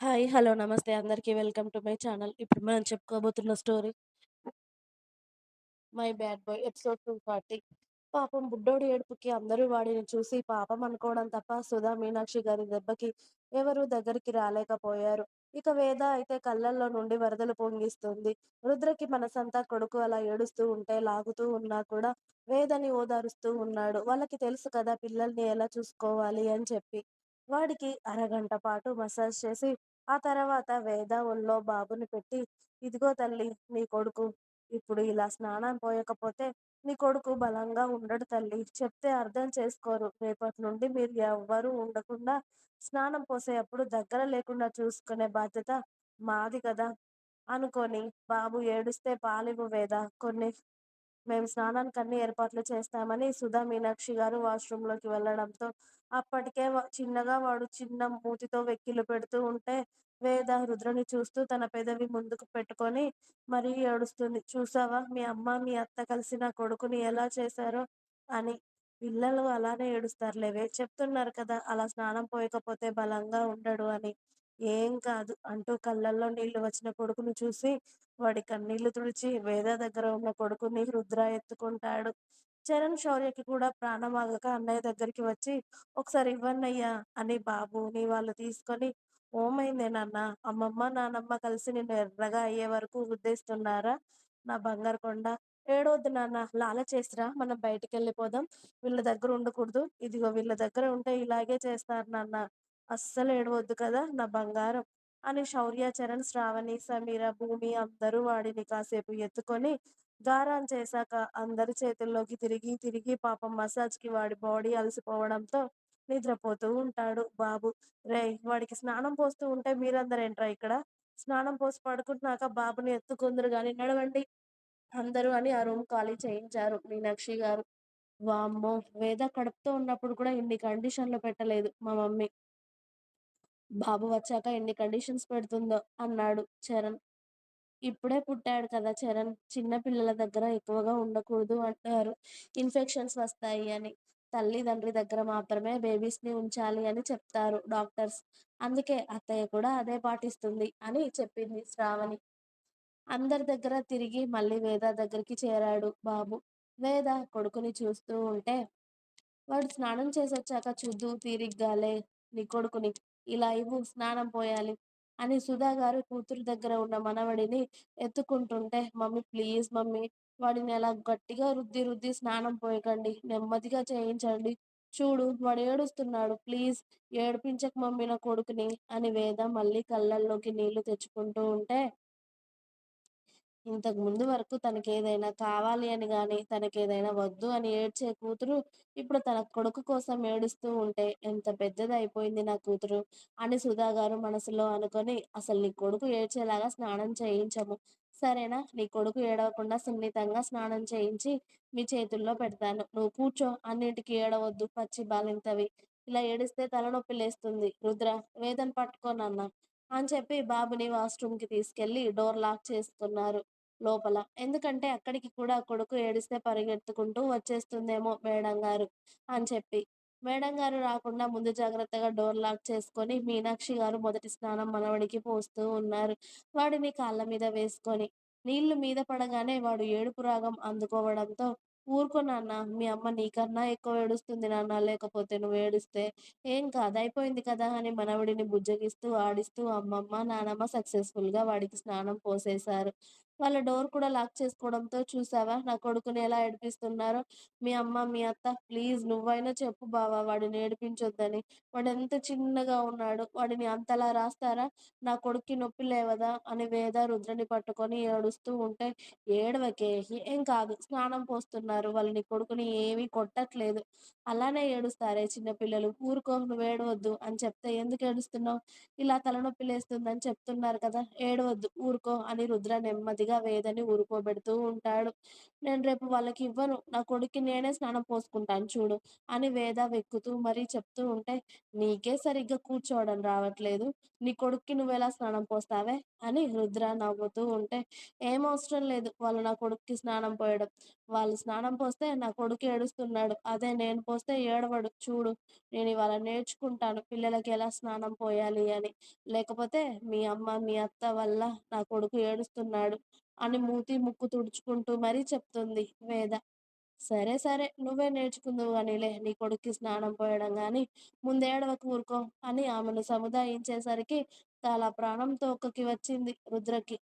Hi. Hello. నమస్తే అందరికీ. Welcome to my channel. ఇప్పుడు మనం చెప్పుకోబోతున్న story 'my bad boy' episode 240. పాపం బుడ్డోడి ఏడుపుకి అందరూ వాడిని చూసి పాపం అనుకోవడం తప్ప సుధా, మీనాక్షి గారి దెబ్బకి ఎవరూ దగ్గరికి రాలేకపోయారు. ఇక వేద అయితే కళ్ళల్లో నుండి వరదలు పొంగిస్తుంది. రుద్రకి మనసంతా కొడుకు అలా ఏడుస్తూ ఉంటే లాగుతూ ఉన్నా కూడా వేదని ఓదారుస్తూ ఉన్నాడు. వాళ్ళకి తెలుసు కదా పిల్లల్ని ఎలా చూసుకోవాలి అని చెప్పి. వాడికి అరగంట పాటు మసాజ్ చేసి ఆ తర్వాత వేద ఒళ్ళో బాబుని పెట్టి, ఇదిగో తల్లి నీ కొడుకు. ఇప్పుడు ఇలా స్నానం పోయకపోతే నీ కొడుకు బలంగా ఉండడు తల్లి. చెప్తే అర్థం చేసుకోరు. రేపటి నుండి మీరు ఎవ్వరూ ఉండకుండా స్నానం పోసేటప్పుడు దగ్గర లేకుండా చూసుకునే బాధ్యత మాది కదా అనుకోని, బాబు ఏడుస్తే పాలివ్వు వేద, కొన్ని మేము స్నానానికి అన్ని ఏర్పాట్లు చేస్తామని సుధా, మీనాక్షి గారు వాష్రూమ్‌లోకి వెళ్ళడంతో అప్పటికే చిన్నగా వాడు చిన్న మూతితో వెక్కిళ్ళు పెడుతూ ఉంటే వేద రుద్రని చూస్తూ తన పెదవి ముందుకు పెట్టుకొని మరీ ఏడుస్తుంది. చూసావా మీ అమ్మ, మీ అత్త కలిసి నా కొడుకుని ఎలా చేశారో అని. పిల్లలు అలానే ఏడుస్తారులేవే. చెప్తున్నారు కదా అలా స్నానం పోయకపోతే బలంగా ఉండడు అని. ఏం కాదు అంటూ కళ్ళల్లో నీళ్లు వచ్చిన కొడుకుని చూసి వాడి కన్నీళ్లు తుడిచి వేద దగ్గర ఉన్న కొడుకుని రుద్ర ఎత్తుకుంటాడు. చరణ్, శౌర్యకి కూడా ప్రాణం ఆగక అన్నయ్య దగ్గరికి వచ్చి ఒకసారి ఇవ్వన్నయ్యా అని బాబుని వాళ్ళు తీసుకొని, ఓమైందే నాన్న, అమ్మమ్మ నానమ్మ కలిసి నిన్ను ఎర్రగా అయ్యే వరకు గుద్దేస్తున్నారా నా బంగారు కొండ. ఏడవద్దు నాన్న, లాల చేసిరా, మనం బయటికెళ్ళిపోదాం. వీళ్ళ దగ్గర ఉండకూడదు. ఇదిగో వీళ్ళ దగ్గర ఉంటే ఇలాగే చేస్తారు నాన్న. అస్సలు ఏడవద్దు కదా నా బంగారం అని శౌర్య, చరణ్, శ్రావణి, సమీర, భూమి అందరూ వాడిని కాసేపు ఎత్తుకొని గారాం చేశాక అందరి చేతుల్లోకి తిరిగి తిరిగి పాపం మసాజ్‌కి వాడి బాడీ అలసిపోవడంతో నిద్రపోతూ ఉంటాడు బాబు. రేయ్! వాడికి స్నానం పోస్తూ ఉంటే మీరందరేంట్రా ఇక్కడ? స్నానం పోసి పడుకుంటున్నాక బాబుని ఎత్తుకుందురు గాని నడవండి అందరూ అని ఆ రూమ్ ఖాళీ చేయించారు మీనాక్షి గారు. వామ్మో! వేద కడుపుతో ఉన్నప్పుడు కూడా ఇన్ని కండిషన్‌లు పెట్టలేదు మా మమ్మీ. బాబు వచ్చాక ఎన్ని కండిషన్స్ పెడుతుందో అన్నాడు చరణ్. ఇప్పుడే పుట్టాడు కదా చరణ్! చిన్న పిల్లల దగ్గర ఎక్కువగా ఉండకూడదు అంటారు. ఇన్ఫెక్షన్స్ వస్తాయి అని. తల్లిదండ్రి దగ్గర మాత్రమే బేబీస్‌ని ఉంచాలి అని చెప్తారు డాక్టర్స్. అందుకే అత్తయ్య కూడా అదే పాటిస్తుంది అని చెప్పింది శ్రావణి. అందరి దగ్గర తిరిగి మళ్ళీ వేద దగ్గరికి చేరాడు బాబు. వేద కొడుకుని చూస్తూ ఉంటే వాడు స్నానం చేసొచ్చాక చూద్దువు తీరిగ్గాలే నీ కొడుకుని. ఇలా ఇవ్వు స్నానం పోయాలి అని సుధా గారు కూతురు దగ్గర ఉన్న మనవడిని ఎత్తుకుంటుంటే, మమ్మీ ప్లీజ్ మమ్మీ, వాడిని అలా గట్టిగా రుద్ది రుద్ది స్నానం పోయకండి. నెమ్మదిగా చేయించండి. చూడు వాడు ఏడుస్తున్నాడు. ప్లీజ్ ఏడిపించకు మమ్మీ నా కొడుకుని అని వేద మళ్ళీ కళ్ళల్లోకి నీళ్లు తెచ్చుకుంటూ ఉంటే ఇంతకు ముందు వరకు తనకేదైనా కావాలి అని గాని, తనకేదైనా వద్దు అని ఏడ్చే కూతురు, ఇప్పుడు తన కొడుకు కోసం ఏడుస్తూ ఉంటే, ఎంత పెద్దదయిపోయింది నా కూతురు అని సుధా గారు మనసులో అనుకొని, అసలు నీ కొడుకు ఏడ్చేలాగా స్నానం చేయించము. సరేనా? నీ కొడుకు ఏడవకుండా సున్నితంగా స్నానం చేయించి, మీ చేతుల్లో పెడతాను. నువ్వు కూర్చో, అన్నిటికి ఏడవొద్దు పచ్చి బాలింతవి. ఇలా ఏడిస్తే తలనొప్పి లేస్తుంది. రుద్ర, వేదన పట్టుకో నాన్న అని చెప్పి బాబుని వాష్‌రూమ్‌కి తీసుకెళ్ళి డోర్ లాక్ చేసుకున్నారు. లోపల. ఎందుకంటే అక్కడికి కూడా కొడుకు ఏడిస్తే పరిగెత్తుకుంటూ వచ్చేస్తుందేమో మేడంగారు అని చెప్పి. మేడంగారు రాకుండా ముందు జాగ్రత్తగా డోర్ లాక్ చేసుకొని మీనాక్షి గారు మొదటి స్నానం మనవడికి పోస్తూ ఉన్నారు. వాడిని కాళ్ళ మీద వేసుకొని. నీళ్లు మీద పడగానే వాడు ఏడుపు రాగం అందుకోవడంతో ఊరుకో నాన్న, మీ అమ్మ నీకన్నా ఎక్కువ ఏడుస్తుంది నాన్న, లేకపోతే నువ్వు ఏడిస్తే. ఏం కాదు అయిపోయింది కదా అని మనవడిని బుజ్జగిస్తూ, ఆడిస్తూ అమ్మమ్మ, నానమ్మ సక్సెస్‌ఫుల్‌గా వాడికి స్నానం పోసేశారు. వాళ్ళ డోర్ కూడా లాక్ చేసుకోవడంతో చూసావా నా కొడుకుని ఎలా ఏడిపిస్తున్నారో. మీ అమ్మ, మీ అత్త ప్లీజ్ నువ్వైనా చెప్పు బావ వాడిని ఏడిపించొద్దని. వాడెంత చిన్నగా ఉన్నాడు. వాడిని అంతలా రాస్తారా? నా కొడుక్కి నొప్పి లేవదా? అని వేద రుద్రని పట్టుకొని ఏడుస్తూ ఉంటే, ఏడవకే ఏం కాదు స్నానం పోస్తున్నారు. వాళ్ళు నీ కొడుకుని ఏమీ కొట్టట్లేదు. అలానే ఏడుస్తారే చిన్న పిల్లలు. ఊరుకో నువ్వేడవద్దు అని చెప్తే ఎందుకేడుస్తున్నావు? ఇలా తలనొప్పి లేస్తుందని చెప్తున్నారు కదా! ఏడవద్దు ఊరుకో అని రుద్ర నెమ్మదిగా వేదని ఊరుకోబెడుతూ ఉంటాడు. నేను రేపు వాళ్ళకివ్వను. నా కొడుక్కి నేనే స్నానం పోసుకుంటాను చూడు" అని వేద వెక్కుతూ మరీ చెప్తూ ఉంటే, "నీకే సరిగ్గా కూర్చోవడం రావట్లేదు. నీ కొడుక్కి నువ్వెలా స్నానం పోస్తావే?" అని రుద్ర నవ్వుతూ ఉంటే, "ఏం అవసరం లేదు వాళ్ళు నా కొడుక్కి స్నానం పోయడం. వాళ్ళు స్నానం పోస్తే నా కొడుకు ఏడుస్తున్నాడు. అదే నేను పోస్తే ఏడవడు చూడు. నేనివాళ నేర్చుకుంటాను పిల్లలకి ఎలా స్నానం పోయాలి అని. లేకపోతే మీ అమ్మ, మీ అత్త వల్ల నా కొడుకు ఏడుస్తున్నాడు" అని మూతి, ముక్కు తుడుచుకుంటూ మరీ చెప్తుంది వేద. "సరే, సరే నువ్వే నేర్చుకుందువు గానీలే నీ కొడుక్కి స్నానం పోయడం గాని, ముందేడవకు ఊరుకో" అని ఆమెను సముదాయించేసరికి తల ప్రాణం తోకకి వచ్చింది రుద్రకి.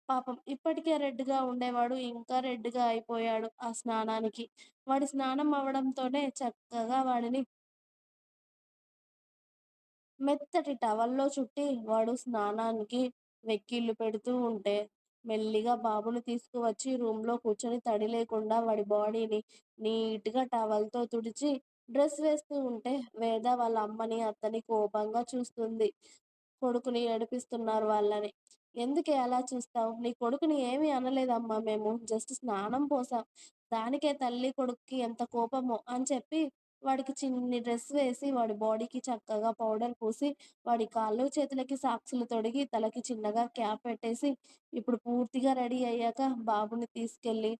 పాపం ఇప్పటికే రెడ్‌గా ఉండేవాడు ఇంకా రెడ్‌గా అయిపోయాడు ఆ స్నానానికి. వాడి స్నానం అవ్వడంతోనే చక్కగా వాడిని మెత్తటి టవల్‌లో చుట్టి వాడు స్నానానికి వెక్కిళ్ళు పెడుతూ ఉంటే, మెల్లిగా బాబుని తీసుకువచ్చి రూమ్‌లో కూర్చొని తడి లేకుండా వాడి బాడీని నీట్‌గా టవల్‌తో తుడిచి డ్రెస్ వేస్తూ ఉంటే, వేద వాళ్ళ అమ్మని, అత్తని కోపంగా చూస్తుంది. కొడుకుని ఏడిపిస్తున్నారు వాళ్ళని. "ఎందుకే అలా చూస్తావు? నీ కొడుకుని ఏమి అనలేదమ్మా మేము. జస్ట్ స్నానం పోసాం. దానికే తల్లి, కొడుక్కి ఎంత కోపమో" అని చెప్పి వాడికి చిన్ని డ్రెస్ వేసి, వాడి బాడీకి చక్కగా పౌడర్ పూసి, వాడి కాళ్ళు, చేతులకి సాక్సులు తొడిగి, తలకి చిన్నగా క్యాప్ పెట్టేసి, ఇప్పుడు పూర్తిగా రెడీ అయ్యాక బాబుని తీసుకెళ్ళి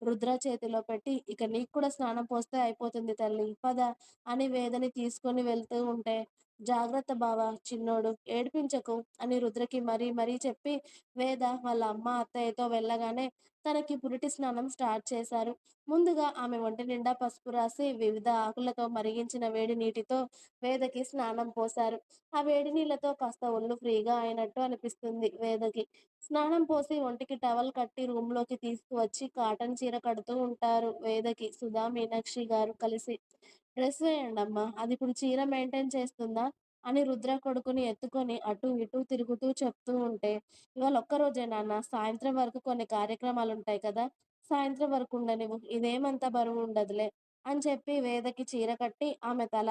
రుద్ర చేతిలో పెట్టి, "ఇక నీకు కూడా స్నానం పోస్తే అయిపోతుంది తల్లి. పద" అని వేదని తీసుకొని వెళ్తూ ఉంటే, "జాగ్రత్త బావ చిన్నోడు ఏడిపించకు" అని రుద్రకి మరీ మరీ చెప్పి, వేద వాళ్ళ అమ్మ, అత్తయ్యతో వెళ్ళగానే తనకి పురిటి స్నానం స్టార్ట్ చేశారు. ముందుగా ఆమె ఒంటి నిండా పసుపు రాసి వివిధ ఆకులతో మరిగించిన వేడి నీటితో వేదకి స్నానం పోశారు. ఆ వేడి నీళ్ళతో కాస్త ఒళ్ళు ఫ్రీగా అయినట్టు అనిపిస్తుంది వేదకి. స్నానం పోసి ఒంటికి టవల్ కట్టి రూమ్‌లోకి తీసుకువచ్చి కాటన్ చీర కడుతూ ఉంటారు వేదకి సుధా, మీనాక్షి గారు కలిసి. "డ్రెస్ వేయండమ్మా. అదిప్పుడు చీర మెయింటైన్ చేస్తుందా?" అని రుద్ర కొడుకుని ఎత్తుకొని అటూ ఇటూ తిరుగుతూ చెప్తూ ఉంటే, "ఇవాళ ఒక్కరోజే నాన్న. సాయంత్రం వరకు కొన్ని కార్యక్రమాలుంటాయి కదా! సాయంత్రం వరకు ఉండనివ్వు. ఇదేమంత బరువుండదులే" అని చెప్పి వేదకి చీర కట్టి ఆమె తల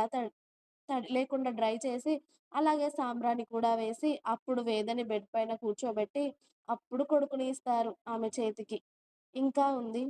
తడి లేకుండా డ్రై చేసి, అలాగే సాంబ్రాణి కూడా వేసి, అప్పుడు వేదని బెడ్ పైన కూర్చోబెట్టి, అప్పుడు కొడుకుని ఇస్తారు ఆమె చేతికి. ఇంకా ఉంది